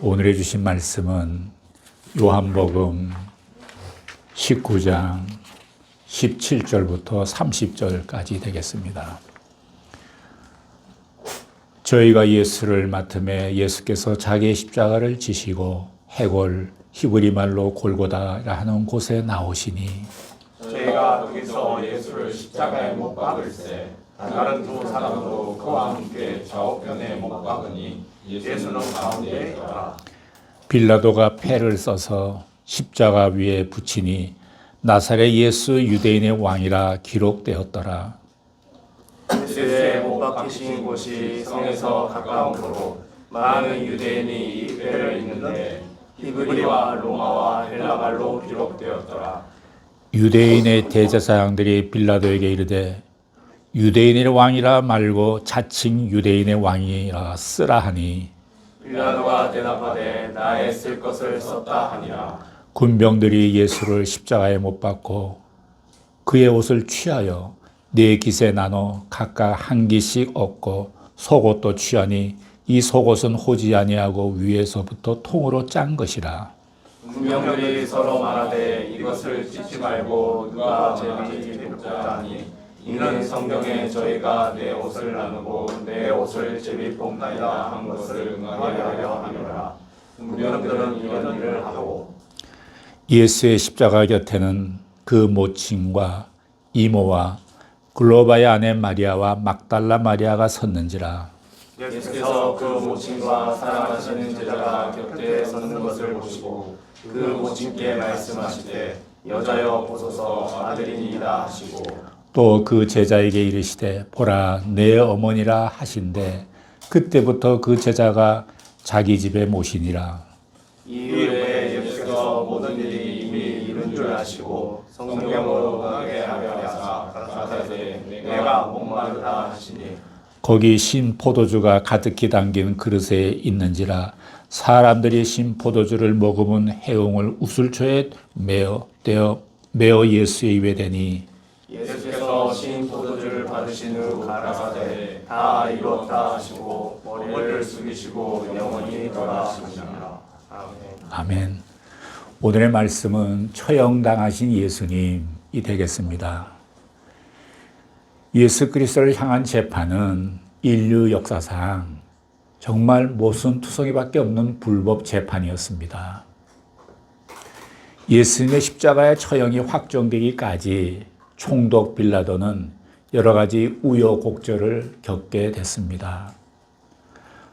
오늘 해주신 말씀은 요한복음 19장 17절부터 30절까지 되겠습니다. 저희가 예수를 맡음에 예수께서 자기의 십자가를 지시고 해골 히브리 말로 골고다라 하는 곳에 나오시니 저희가 거기서 예수를 십자가에 못 박을세 다른 두 사람도 그와 함께 좌우편에 못 박으니 예수는 가운데 있더라. 빌라도가 패를 써서 십자가 위에 붙이니 나사렛 예수 유대인의 왕이라 기록되었더라. 예수의 못 박히신 곳이 성에서 가까우므로 많은 유대인이 이 패를 읽는데 히브리와 로마와 헬라말로 기록되었더라. 유대인의 대제사장들이 빌라도에게 이르되 유대인의 왕이라 말고 자칭 유대인의 왕이라 쓰라 하니 빌라도가 대답하되 나의 쓸 것을 썼다 하니라. 군병들이 예수를 십자가에 못 박고 그의 옷을 취하여 네 깃에 나눠 각각 한 깃씩 얻고 속옷도 취하니 이 속옷은 호지 아니하고 위에서부터 통으로 짠 것이라. 군병들이 서로 말하되 이것을 찢지 말고 누가 제비 뽑자 하니 이는 성경에 저희가 내 옷을 나누고 내 옷을 제비 뽑나이다 한 것을 응하게 하려 함이라. 군병들은 이런 일을 하고 예수의 십자가 곁에는 그 모친과 이모와 글로바의 아내 마리아와 막달라 마리아가 섰는지라. 예수께서 그 모친과 사랑하시는 제자가 곁에 섰는 것을 보시고 그 모친께 말씀하시되 여자여 보소서 아들이니이다 하시고 또 그 제자에게 이르시되 보라 내 어머니라 하신대 그때부터 그 제자가 자기 집에 모시니라. 이후에 예수께서 모든 일이 이미 이룬 줄 아시고 성경으로 응하게 하려 하사 가라사대 내가 목마르다 하시니 거기 신 포도주가 가득히 담긴 그릇에 있는지라. 사람들이 신 포도주를 머금은 해웅을 우슬초에 메어 예수의 입에 대니 예수께서 신 포도주를 받으신 후 가라사대 다 이루었다 하시고 머리를 숙이시고 영원히 돌아가시니라. 아멘. 아멘. 오늘의 말씀은 처형당하신 예수님이 되겠습니다. 예수 그리스도를 향한 재판은 인류 역사상 정말 모순투성이밖에 없는 불법 재판이었습니다. 예수님의 십자가의 처형이 확정되기까지 총독 빌라도는 여러 가지 우여곡절을 겪게 됐습니다.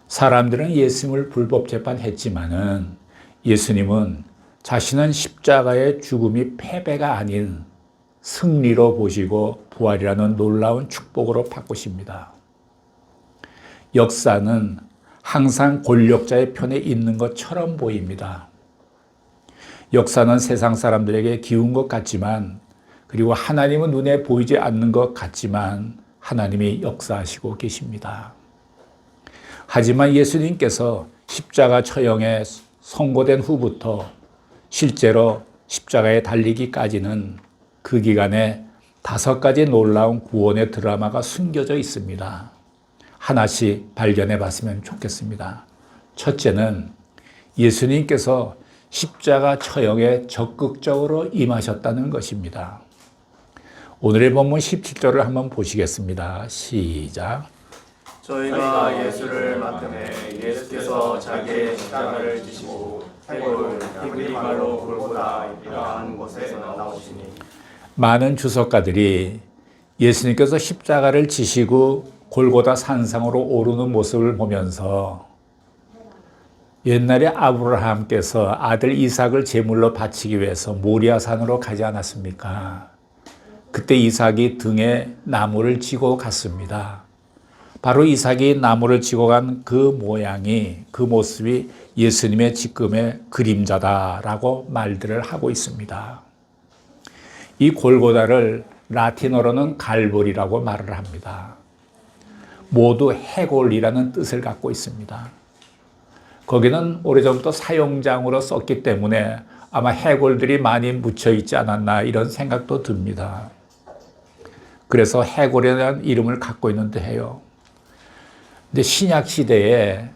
사람들은 예수님을 불법 재판했지만은 예수님은 자신은 십자가의 죽음이 패배가 아닌 승리로 보시고 부활이라는 놀라운 축복으로 바꾸십니다. 역사는 항상 권력자의 편에 있는 것처럼 보입니다. 역사는 세상 사람들에게 기운 것 같지만 그리고 하나님은 눈에 보이지 않는 것 같지만 하나님이 역사하시고 계십니다. 하지만 예수님께서 십자가 처형에 선고된 후부터 실제로 십자가에 달리기까지는 그 기간에 5가지 놀라운 구원의 드라마가 숨겨져 있습니다. 하나씩 발견해 봤으면 좋겠습니다. 첫째는 예수님께서 십자가 처형에 적극적으로 임하셨다는 것입니다. 오늘의 본문 17절을 한번 보시겠습니다. 시작. 저희가 예수를 맡음에 예수께서 자기의 십자가를 지시고 해골 히브리 말로 골고다이라 하는 곳에 나오시니 많은 주석가들이 예수님께서 십자가를 지시고 골고다 산상으로 오르는 모습을 보면서 옛날에 아브라함께서 아들 이삭을 제물로 바치기 위해서 모리아산으로 가지 않았습니까? 그때 이삭이 등에 나무를 지고 갔습니다. 바로 이삭이 나무를 지고 간 그 모양이, 그 모습이 예수님의 지금의 그림자다라고 말들을 하고 있습니다. 이 골고다를 라틴어로는 갈보리라고 말을 합니다. 모두 해골이라는 뜻을 갖고 있습니다. 거기는 오래전부터 사용장으로 썼기 때문에 아마 해골들이 많이 묻혀 있지 않았나 이런 생각도 듭니다. 그래서 해골이라는 이름을 갖고 있는데 해요. 근데 신약 시대에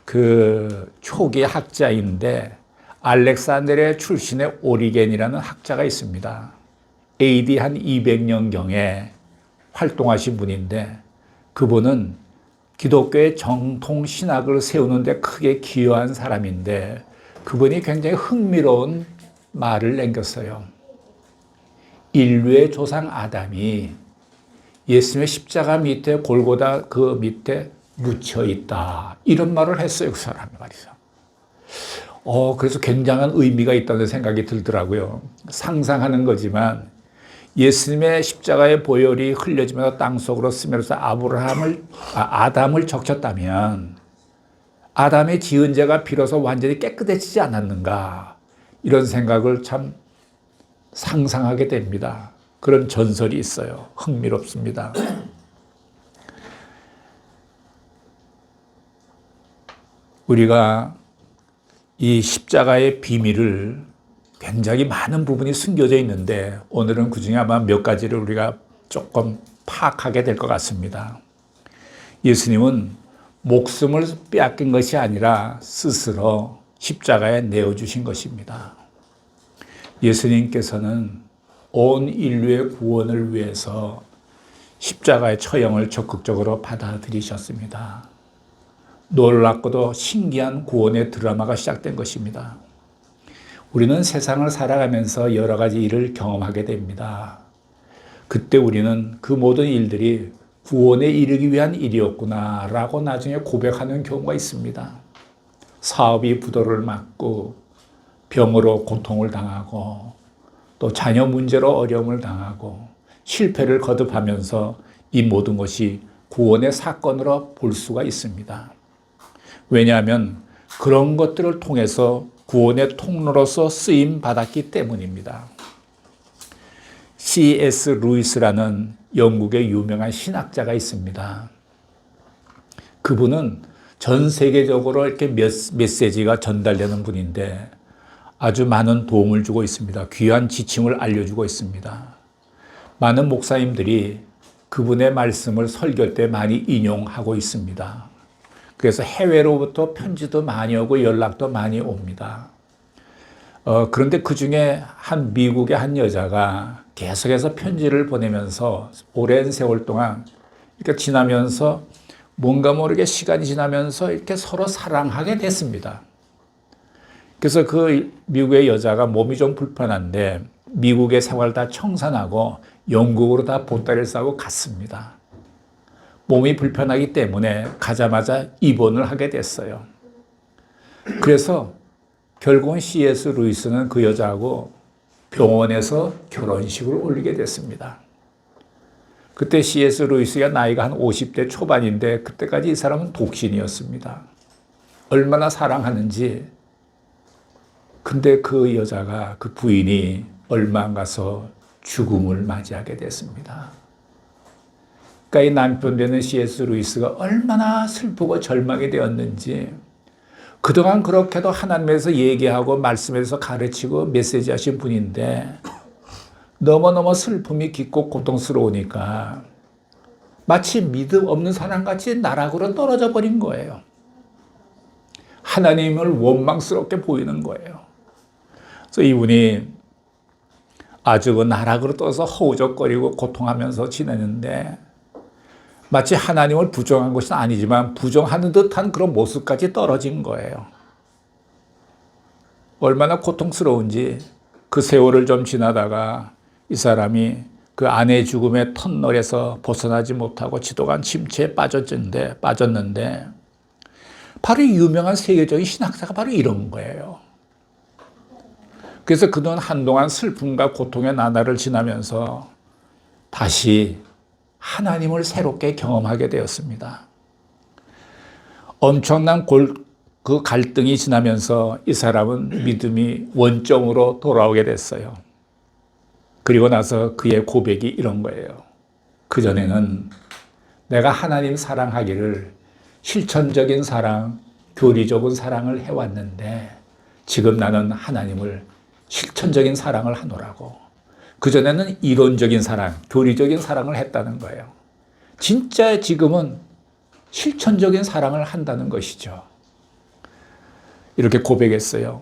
그 초기 학자인데 알렉산드리아 출신의 오리겐이라는 학자가 있습니다. AD 한 200년경에 활동하신 분인데 그분은 기독교의 정통 신학을 세우는 데 크게 기여한 사람인데 그분이 굉장히 흥미로운 말을 남겼어요. 인류의 조상 아담이 예수님의 십자가 밑에 골고다 그 밑에 묻혀 있다. 이런 말을 했어요. 그 사람이 말이죠. 그래서 굉장한 의미가 있다는 생각이 들더라고요. 상상하는 거지만 예수님의 십자가의 보혈이 흘려지면서 땅속으로 스며들어서 아담을 적셨다면 아담의 지은 죄가 비로소 완전히 깨끗해지지 않았는가 이런 생각을 참 상상하게 됩니다. 그런 전설이 있어요. 흥미롭습니다. 우리가 이 십자가의 비밀을 굉장히 많은 부분이 숨겨져 있는데 오늘은 그중에 아마 몇 가지를 우리가 조금 파악하게 될 것 같습니다. 예수님은 목숨을 빼앗긴 것이 아니라 스스로 십자가에 내어주신 것입니다. 예수님께서는 온 인류의 구원을 위해서 십자가의 처형을 적극적으로 받아들이셨습니다. 놀랍고도 신기한 구원의 드라마가 시작된 것입니다. 우리는 세상을 살아가면서 여러 가지 일을 경험하게 됩니다. 그때 우리는 그 모든 일들이 구원에 이르기 위한 일이었구나 라고 나중에 고백하는 경우가 있습니다. 사업이 부도를 맞고 병으로 고통을 당하고 또 자녀 문제로 어려움을 당하고 실패를 거듭하면서 이 모든 것이 구원의 사건으로 볼 수가 있습니다. 왜냐하면 그런 것들을 통해서 구원의 통로로서 쓰임 받았기 때문입니다. C.S. 루이스라는 영국의 유명한 신학자가 있습니다. 그분은 전 세계적으로 이렇게 메시지가 전달되는 분인데 아주 많은 도움을 주고 있습니다. 귀한 지침을 알려주고 있습니다. 많은 목사님들이 그분의 말씀을 설교 때 많이 인용하고 있습니다. 그래서 해외로부터 편지도 많이 오고 연락도 많이 옵니다. 그런데 그 중에 미국의 한 여자가 계속해서 편지를 보내면서 오랜 세월 동안 이렇게 지나면서 뭔가 모르게 시간이 지나면서 이렇게 서로 사랑하게 됐습니다. 그래서 그 미국의 여자가 몸이 좀 불편한데 미국의 생활을 다 청산하고 영국으로 다 보따리를 싸고 갔습니다. 몸이 불편하기 때문에 가자마자 입원을 하게 됐어요. 그래서 결국은 C.S. 루이스는 그 여자하고 병원에서 결혼식을 올리게 됐습니다. 그때 C.S. 루이스가 나이가 한 50대 초반인데 그때까지 이 사람은 독신이었습니다. 얼마나 사랑하는지. 근데 그 여자가, 그 부인이 얼마 안 가서 죽음을 맞이하게 됐습니다. 그러니까 이 남편 되는 C.S. 루이스가 얼마나 슬프고 절망이 되었는지 그동안 그렇게도 하나님에서 얘기하고 말씀에서 가르치고 메시지 하신 분인데 너무너무 슬픔이 깊고 고통스러우니까 마치 믿음 없는 사람같이 나락으로 떨어져 버린 거예요. 하나님을 원망스럽게 보이는 거예요. 그래서 이분이 아주 그 나락으로 떠서 허우적거리고 고통하면서 지내는데 마치 하나님을 부정한 것은 아니지만 부정하는 듯한 그런 모습까지 떨어진 거예요. 얼마나 고통스러운지 그 세월을 좀 지나다가 이 사람이 그 아내의 죽음의 터널에서 벗어나지 못하고 지독한 침체에 빠졌는데 바로 유명한 세계적인 신학자가 바로 이런 거예요. 그래서 그동안 한동안 슬픔과 고통의 나날을 지나면서 다시 하나님을 새롭게 경험하게 되었습니다. 엄청난 그 갈등이 지나면서 이 사람은 믿음이 원점으로 돌아오게 됐어요. 그리고 나서 그의 고백이 이런 거예요. 그전에는 내가 하나님 사랑하기를 실천적인 사랑, 교리적인 사랑을 해왔는데 지금 나는 하나님을 실천적인 사랑을 하노라고. 그전에는 이론적인 사랑, 교리적인 사랑을 했다는 거예요. 진짜 지금은 실천적인 사랑을 한다는 것이죠. 이렇게 고백했어요.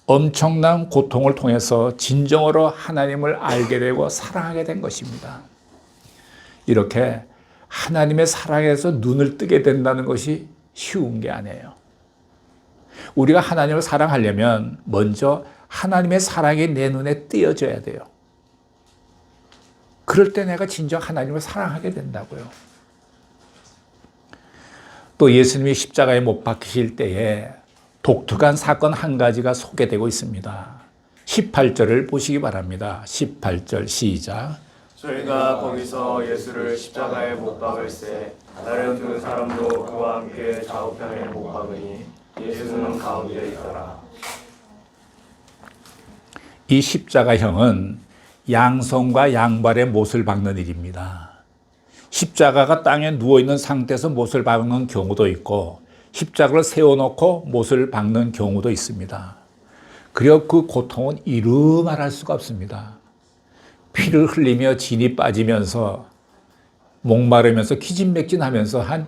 엄청난 고통을 통해서 진정으로 하나님을 알게 되고 사랑하게 된 것입니다. 이렇게 하나님의 사랑에서 눈을 뜨게 된다는 것이 쉬운 게 아니에요. 우리가 하나님을 사랑하려면 먼저 하나님의 사랑이 내 눈에 띄어져야 돼요. 그럴 때 내가 진정 하나님을 사랑하게 된다고요. 또 예수님이 십자가에 못 박히실 때에 독특한 사건 한 가지가 소개되고 있습니다. 18절을 보시기 바랍니다. 18절 시작. 저희가 거기서 예수를 십자가에 못 박을새 다른 두 사람도 그와 함께 좌우편에 못 박으니 예수는 가운데 있더라. 이 십자가형은 양손과 양발에 못을 박는 일입니다. 십자가가 땅에 누워있는 상태에서 못을 박는 경우도 있고 십자가를 세워놓고 못을 박는 경우도 있습니다. 그리고 그 고통은 이루 말할 수가 없습니다. 피를 흘리며 진이 빠지면서 목마르면서 기진맥진하면서 한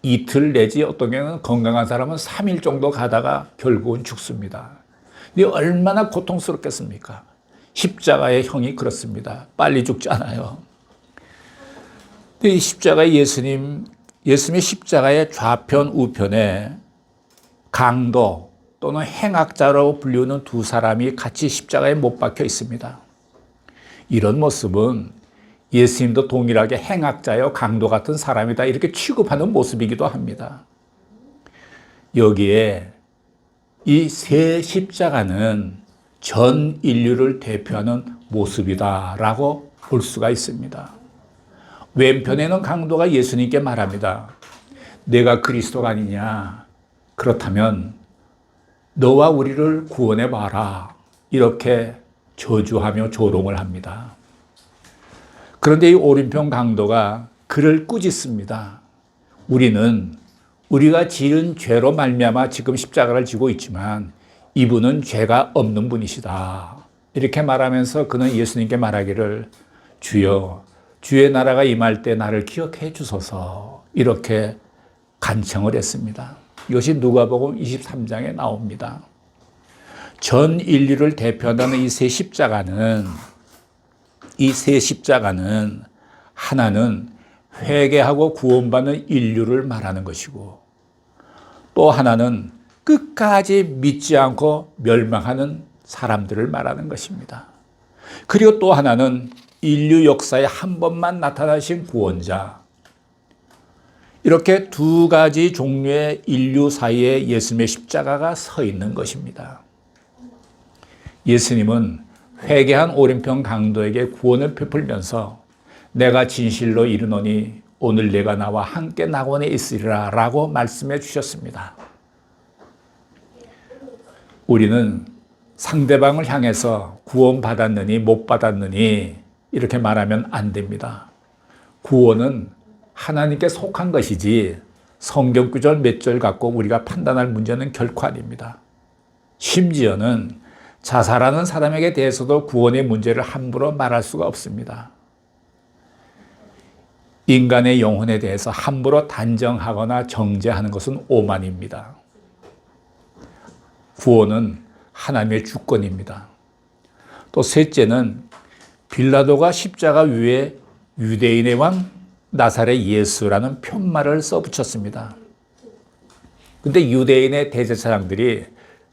이틀 내지 어떤 경우는 건강한 사람은 3일 정도 가다가 결국은 죽습니다. 근데 얼마나 고통스럽겠습니까? 십자가의 형이 그렇습니다. 빨리 죽지 않아요. 근데 이 십자가의 예수님의 십자가의 좌편 우편에 강도 또는 행악자로 불리우는 두 사람이 같이 십자가에 못 박혀 있습니다. 이런 모습은 예수님도 동일하게 행악자요 강도 같은 사람이다 이렇게 취급하는 모습이기도 합니다. 여기에 이 세 십자가는 전 인류를 대표하는 모습이다라고 볼 수가 있습니다. 왼편에는 강도가 예수님께 말합니다. 내가 그리스도가 아니냐? 그렇다면 너와 우리를 구원해 봐라. 이렇게 저주하며 조롱을 합니다. 그런데 이 오른편 강도가 그를 꾸짖습니다. 우리가 지은 죄로 말미암아 지금 십자가를 지고 있지만 이분은 죄가 없는 분이시다. 이렇게 말하면서 그는 예수님께 말하기를 주여 주의 나라가 임할 때 나를 기억해 주소서 이렇게 간청을 했습니다. 이것이 누가복음 23장에 나옵니다. 전 인류를 대표한다는 이 세 십자가는 하나는 회개하고 구원받는 인류를 말하는 것이고 또 하나는 끝까지 믿지 않고 멸망하는 사람들을 말하는 것입니다. 그리고 또 하나는 인류 역사에 한 번만 나타나신 구원자. 이렇게 두 가지 종류의 인류 사이에 예수님의 십자가가 서 있는 것입니다. 예수님은 회개한 오른편 강도에게 구원을 베풀면서 내가 진실로 이르노니 오늘 내가 나와 함께 낙원에 있으리라 라고 말씀해 주셨습니다. 우리는 상대방을 향해서 구원받았느니 못 받았느니 이렇게 말하면 안 됩니다. 구원은 하나님께 속한 것이지 성경 구절 몇 절 갖고 우리가 판단할 문제는 결코 아닙니다. 심지어는 자살하는 사람에게 대해서도 구원의 문제를 함부로 말할 수가 없습니다. 인간의 영혼에 대해서 함부로 단정하거나 정죄하는 것은 오만입니다. 구원은 하나님의 주권입니다. 또 셋째는 빌라도가 십자가 위에 유대인의 왕 나사렛 예수라는 편말을 써붙였습니다. 근데 유대인의 대제사장들이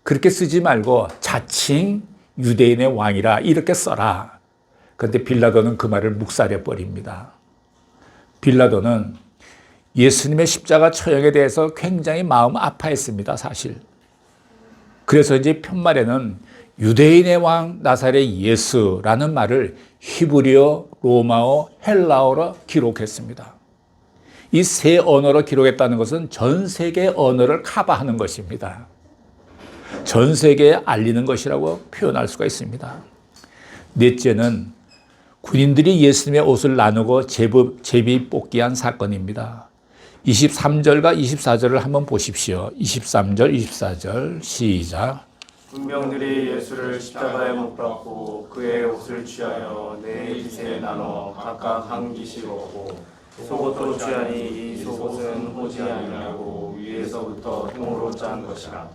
그렇게 쓰지 말고 자칭 유대인의 왕이라 이렇게 써라. 그런데 빌라도는 그 말을 묵살해 버립니다. 빌라도는 예수님의 십자가 처형에 대해서 굉장히 마음 아파했습니다, 사실. 그래서 이제 편말에는 유대인의 왕 나사렛 예수라는 말을 히브리어, 로마어, 헬라어로 기록했습니다. 이 세 언어로 기록했다는 것은 전 세계 언어를 커버하는 것입니다. 전 세계에 알리는 것이라고 표현할 수가 있습니다. 넷째는 군인들이 예수님의 옷을 나누고 제비 뽑기한 사건입니다. 23절과 24절을 한번 보십시오. 23절, 24절 시작. 군병들이 예수를 십자가에 못 박고 그의 옷을 취하여 네 깃에 나눠 각각 한 깃씩 얻고 속옷도 취하니 이 속옷은 호지 아니하고 위에서부터 통으로 짠 것이라.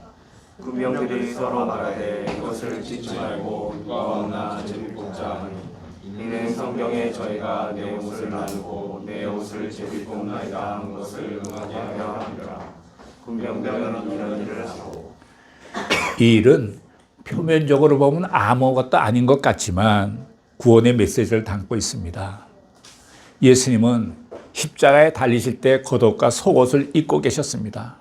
군병들이 서로 말하되 이것을 찢지 말고 누가 왔나 제비 뽑자 하니 이는 성경에 저희가 내 옷을 나누고 내 옷을 제비 뽑나이다 한 것을 응하게 하려 함이라. 군병들은 이런 일을 하고 이 일은 표면적으로 보면 아무것도 아닌 것 같지만 구원의 메시지를 담고 있습니다. 예수님은 십자가에 달리실 때 겉옷과 속옷을 입고 계셨습니다.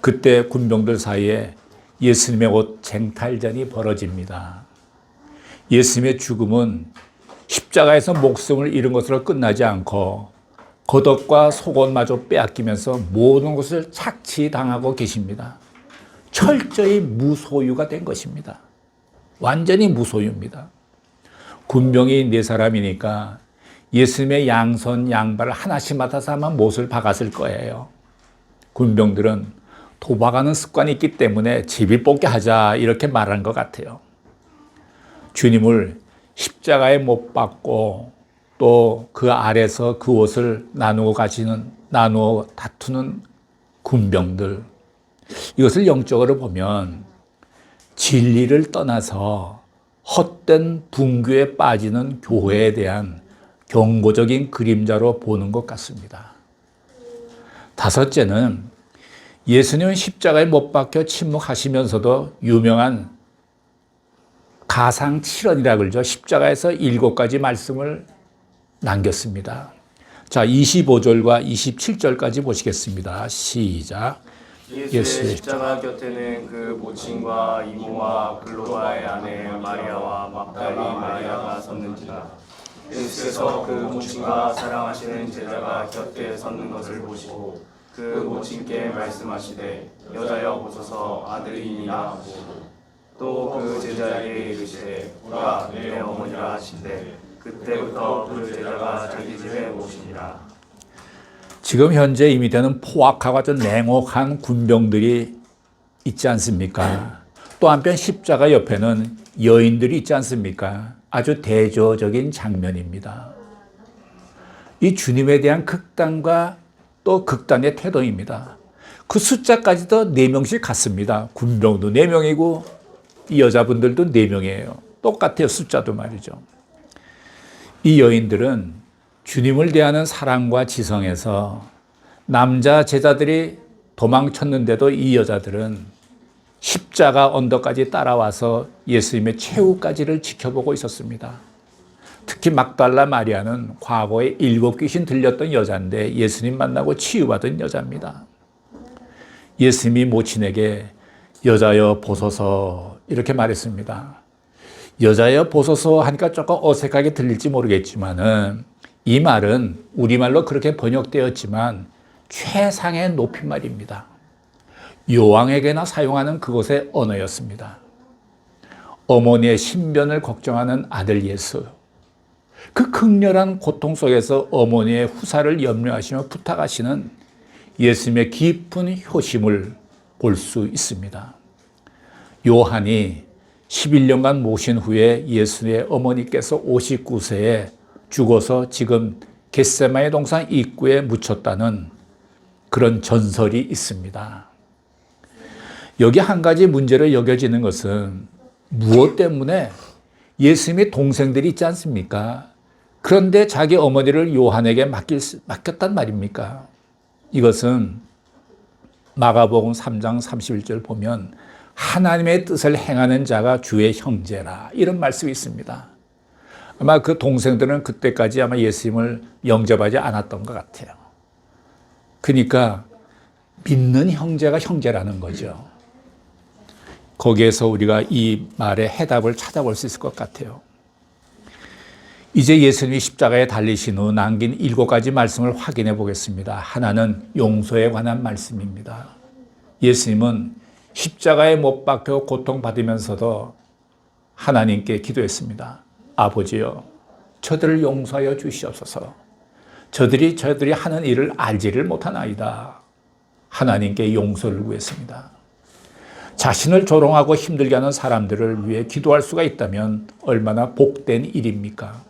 그때 군병들 사이에 예수님의 옷 쟁탈전이 벌어집니다. 예수님의 죽음은 십자가에서 목숨을 잃은 것으로 끝나지 않고 겉옷과 속옷마저 빼앗기면서 모든 것을 착취당하고 계십니다. 철저히 무소유가 된 것입니다. 완전히 무소유입니다. 군병이 4사람이니까 예수님의 양손 양발을 하나씩 맡아서 아마 못을 박았을 거예요. 군병들은 도박하는 습관이 있기 때문에 제비 뽑게 하자 이렇게 말한 것 같아요. 주님을 십자가에 못 박고 또 그 아래서 그 옷을 나누어 다투는 군병들, 이것을 영적으로 보면 진리를 떠나서 헛된 분규에 빠지는 교회에 대한 경고적인 그림자로 보는 것 같습니다. 5째는 예수님은 십자가에 못 박혀 침묵하시면서도 유명한 가상 7언이라 그러죠. 십자가에서 7가지 말씀을 남겼습니다. 자, 25절과 27절까지 보시겠습니다. 시작. 예수의 십자가 곁에는 그 모친과 이모와 글로바의 아내 마리아와 막달리 마리아가 섰는지라. 예수께서 그 모친과 사랑하시는 제자가 곁에 섰는 것을 보시고 그 모친께 말씀하시되 여자여 보소서 아들이니라 하고 또 그 제자에게 이르시되 보라 내 어머니라 하시되 그때부터 그 제자가 자기 집에 오시니라. 지금 현재 이미 되는 포악하고 아주 냉혹한 군병들이 있지 않습니까? 또 한편 십자가 옆에는 여인들이 있지 않습니까? 아주 대조적인 장면입니다. 이 주님에 대한 극단과 또 극단의 태도입니다. 그 숫자까지도 4명씩 같습니다. 군병도 4명이고 이 여자분들도 4명이에요. 똑같아요. 숫자도 말이죠. 이 여인들은 주님을 대하는 사랑과 지성에서 남자 제자들이 도망쳤는데도 이 여자들은 십자가 언덕까지 따라와서 예수님의 최후까지를 지켜보고 있었습니다. 특히 막달라 마리아는 과거에 7귀신 들렸던 여자인데 예수님 만나고 치유받은 여자입니다. 예수님이 모친에게 여자여 보소서 이렇게 말했습니다. 여자여 보소서 하니까 조금 어색하게 들릴지 모르겠지만은 이 말은 우리말로 그렇게 번역되었지만 최상의 높임말입니다. 요왕에게나 사용하는 그곳의 언어였습니다. 어머니의 신변을 걱정하는 아들 예수. 그 극렬한 고통 속에서 어머니의 후사를 염려하시며 부탁하시는 예수님의 깊은 효심을 볼 수 있습니다. 요한이 11년간 모신 후에 예수의 어머니께서 59세에 죽어서 지금 겟세마네 동산 입구에 묻혔다는 그런 전설이 있습니다. 여기 한 가지 문제로 여겨지는 것은 무엇 때문에 예수님의 동생들이 있지 않습니까? 그런데 자기 어머니를 요한에게 맡겼단 말입니까? 이것은 마가복음 3장 31절 보면 하나님의 뜻을 행하는 자가 주의 형제라 이런 말씀이 있습니다. 아마 그 동생들은 그때까지 아마 예수님을 영접하지 않았던 것 같아요. 그러니까 믿는 형제가 형제라는 거죠. 거기에서 우리가 이 말의 해답을 찾아볼 수 있을 것 같아요. 이제 예수님이 십자가에 달리신 후 남긴 7가지 말씀을 확인해 보겠습니다. 하나는 용서에 관한 말씀입니다. 예수님은 십자가에 못 박혀 고통받으면서도 하나님께 기도했습니다. 아버지여, 저들을 용서하여 주시옵소서. 저들이 하는 일을 알지를 못하나이다. 하나님께 용서를 구했습니다. 자신을 조롱하고 힘들게 하는 사람들을 위해 기도할 수가 있다면 얼마나 복된 일입니까?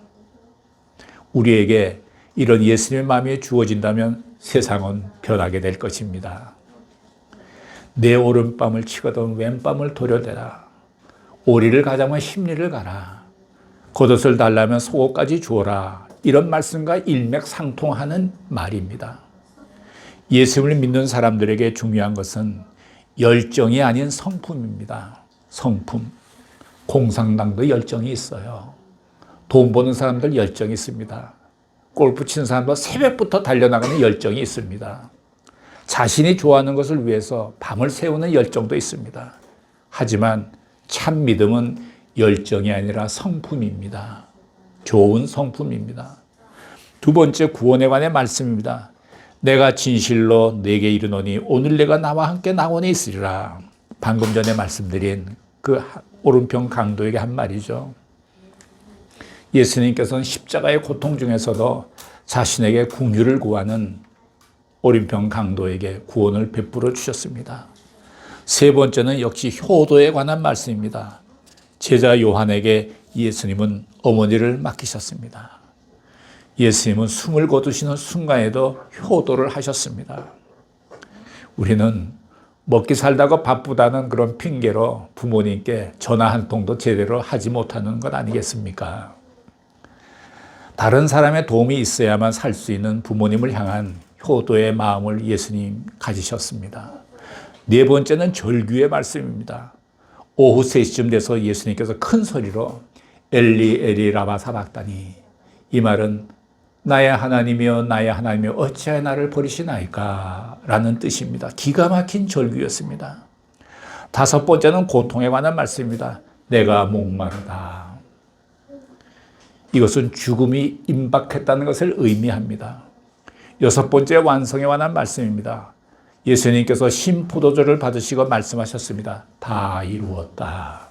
우리에게 이런 예수님의 마음이 주어진다면 세상은 변하게 될 것입니다. 내 오른뺨을 치거든 왼뺨을 도려대라. 오리를 가자면 십리를 가라. 겉옷을 달라면 속옷까지 주어라. 이런 말씀과 일맥상통하는 말입니다. 예수를 믿는 사람들에게 중요한 것은 열정이 아닌 성품입니다. 성품. 공상당도 열정이 있어요. 돈 버는 사람들 열정이 있습니다. 골프 치는 사람도 새벽부터 달려나가는 열정이 있습니다. 자신이 좋아하는 것을 위해서 밤을 새우는 열정도 있습니다. 하지만 참 믿음은 열정이 아니라 성품입니다. 좋은 성품입니다. 두 번째, 구원에 관한 말씀입니다. 내가 진실로 내게 이르노니 오늘 내가 나와 함께 낙원에 있으리라. 방금 전에 말씀드린 그 오른편 강도에게 한 말이죠. 예수님께서는 십자가의 고통 중에서도 자신에게 긍휼을 구하는 오른편 강도에게 구원을 베풀어 주셨습니다. 세 번째는 역시 효도에 관한 말씀입니다. 제자 요한에게 예수님은 어머니를 맡기셨습니다. 예수님은 숨을 거두시는 순간에도 효도를 하셨습니다. 우리는 먹기 살다가 바쁘다는 그런 핑계로 부모님께 전화 한 통도 제대로 하지 못하는 것 아니겠습니까? 다른 사람의 도움이 있어야만 살 수 있는 부모님을 향한 효도의 마음을 예수님 가지셨습니다. 네 번째는 절규의 말씀입니다. 오후 3시쯤 돼서 예수님께서 큰 소리로 엘리 엘리 라마 사박다니, 이 말은 나의 하나님이여 나의 하나님이여 어찌하여 나를 버리시나이까 라는 뜻입니다. 기가 막힌 절규였습니다. 다섯 번째는 고통에 관한 말씀입니다. 내가 목마르다. 이것은 죽음이 임박했다는 것을 의미합니다. 여섯 번째, 완성에 관한 말씀입니다. 예수님께서 신포도주를 받으시고 말씀하셨습니다. 다 이루었다.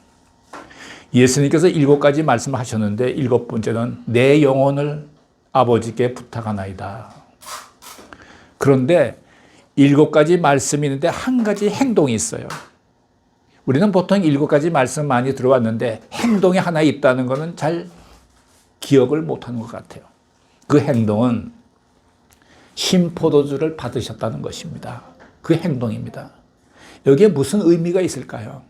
예수님께서 7가지 말씀하셨는데 7번째는 내 영혼을 아버지께 부탁하나이다. 그런데 7가지 말씀이 있는데 한 가지 행동이 있어요. 우리는 보통 7가지 말씀 많이 들어왔는데 행동이 하나 있다는 것은 잘 기억을 못하는 것 같아요. 그 행동은 신포도주를 받으셨다는 것입니다. 그 행동입니다. 여기에 무슨 의미가 있을까요?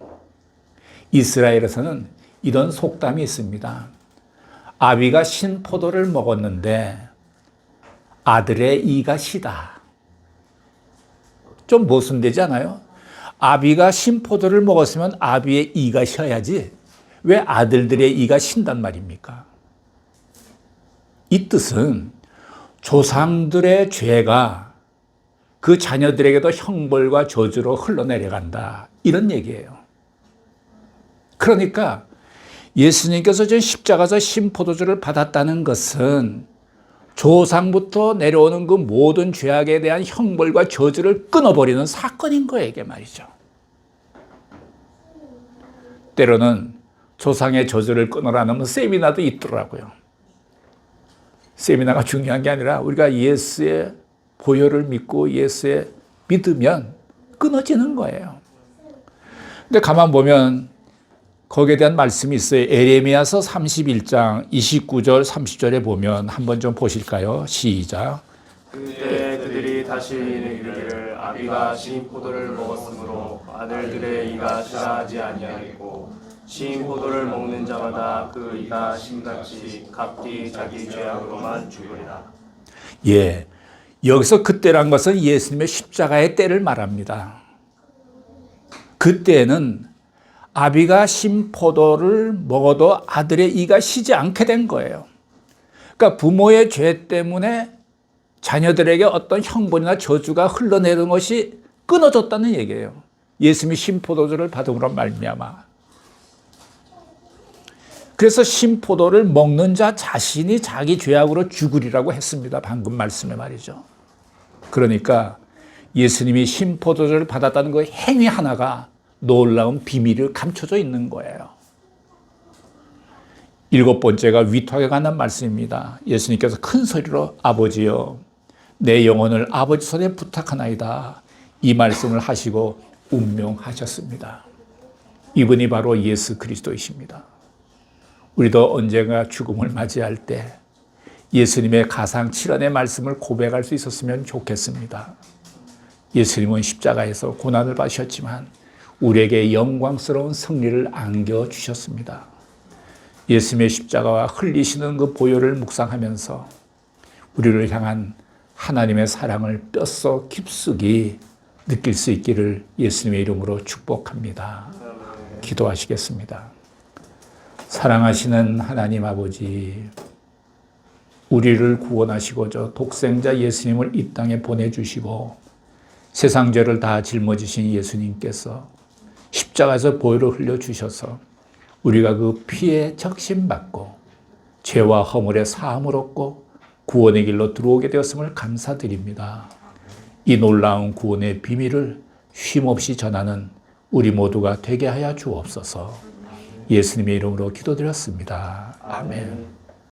이스라엘에서는 이런 속담이 있습니다. 아비가 신포도를 먹었는데 아들의 이가 시다. 좀 모순되지 않아요? 아비가 신포도를 먹었으면 아비의 이가 쉬어야지 왜 아들들의 이가 신단 말입니까? 이 뜻은 조상들의 죄가 그 자녀들에게도 형벌과 저주로 흘러내려간다. 이런 얘기예요. 그러니까 예수님께서 저 십자가에서 신포도주를 받았다는 것은 조상부터 내려오는 그 모든 죄악에 대한 형벌과 저주를 끊어버리는 사건인 거예요, 이게 말이죠. 때로는 조상의 저주를 끊으라는 세미나도 있더라고요. 세미나가 중요한 게 아니라 우리가 예수의 보혈을 믿고 예수의 믿으면 끊어지는 거예요. 근데 가만 보면 거기에 대한 말씀이 있어요. 에레미야서 31장 29절 30절에 보면 한번 좀 보실까요? 시작. 그때 그들이 다시 이르기를 아비가 신포도를 먹었으므로 아들들의 이가 시라하지 아니하겠고 신포도를 먹는 자마다 그 이가 신같이 각기 자기 죄악으로만 죽으리라. 예, 여기서 그때란 것은 예수님의 십자가의 때를 말합니다. 그때는 아비가 신포도를 먹어도 아들의 이가 쉬지 않게 된 거예요. 그러니까 부모의 죄 때문에 자녀들에게 어떤 형벌이나 저주가 흘러내리는 것이 끊어졌다는 얘기예요. 예수님이 신포도주를 받음으로 말미암아. 그래서 신포도를 먹는 자 자신이 자기 죄악으로 죽으리라고 했습니다. 방금 말씀에 말이죠. 그러니까 예수님이 신포도주를 받았다는 그 행위 하나가 놀라운 비밀을 감춰져 있는 거예요. 7번째가 위탁에 관한 말씀입니다. 예수님께서 큰 소리로 아버지여 내 영혼을 아버지 손에 부탁하나이다. 이 말씀을 하시고 운명하셨습니다. 이분이 바로 예수 그리스도이십니다. 우리도 언젠가 죽음을 맞이할 때 예수님의 가상 7원의 말씀을 고백할 수 있었으면 좋겠습니다. 예수님은 십자가에서 고난을 받으셨지만 우리에게 영광스러운 승리를 안겨주셨습니다. 예수님의 십자가와 흘리시는 그 보혈을 묵상하면서 우리를 향한 하나님의 사랑을 뼛속 깊숙이 느낄 수 있기를 예수님의 이름으로 축복합니다. 기도하시겠습니다. 사랑하시는 하나님 아버지, 우리를 구원하시고자 독생자 예수님을 이 땅에 보내주시고 세상 죄를 다 짊어지신 예수님께서 십자가에서 보혈을 흘려주셔서 우리가 그 피에 적신받고 죄와 허물의 사함을 얻고 구원의 길로 들어오게 되었음을 감사드립니다. 이 놀라운 구원의 비밀을 쉼없이 전하는 우리 모두가 되게 하여 주옵소서. 예수님의 이름으로 기도드렸습니다. 아멘.